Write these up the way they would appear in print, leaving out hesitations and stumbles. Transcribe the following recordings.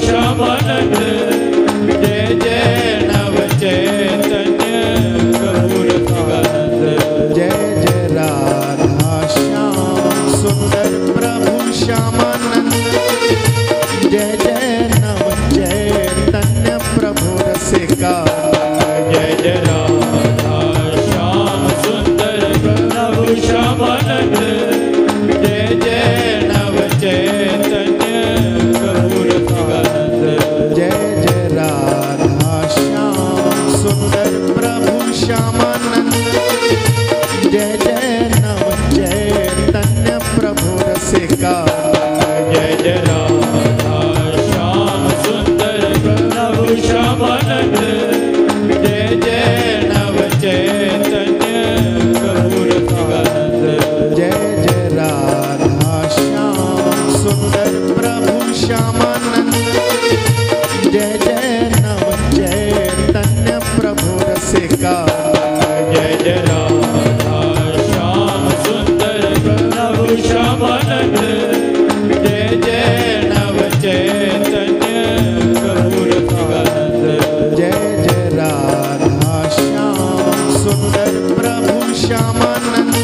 श्यामानंद जय जय नव चैतन्य प्रभु रसिकानंद जय जय राधा श्याम सुंदर प्रभु श्यामानंद जय जय नव चैतन्य प्रभु रसिकानंद जय जय राधा श्याम सुंदर प्रभु श्यामानंद जय जय नव चैतन्य प्रभु रसिकानंद जय जय राधा श्याम सुंदर प्रभु श्यामानंद जय जय नव चैतन्य प्रभु रसिकानंद जय जय राधा श्याम सुंदर प्रभु श्यामानंद जय जय नव चैतन्य प्रभु रसिकानंद जय जय राधा श्याम सुंदर प्रभु श्यामानंद जय जय नव चैतन्य प्रभु रसिकानंद जय जय राधा श्याम सुंदर प्रभु श्यामानंद जय जय नव चैतन्य प्रभु रसिकानंद जय जय राधा श्याम सुंदर प्रभु श्यामानंद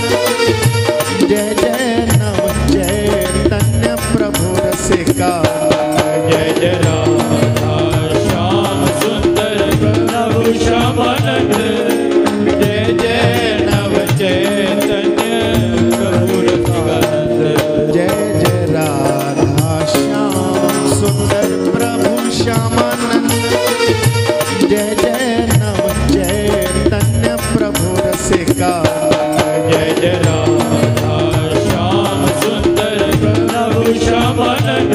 जय जय नव चैतन्य प्रभु रसिकानंद जय जय राधा श्याम सुंदर प्रभु श्यामानंद जय जय नव चैतन्य प्रभु रसिकानंद जय जय राधा श्याम सुंदर प्रभु श्यामानंद जय जय नव चैतन्य प्रभु रसिकानंद जय जय राधा श्याम सुंदर प्रभु श्यामानंद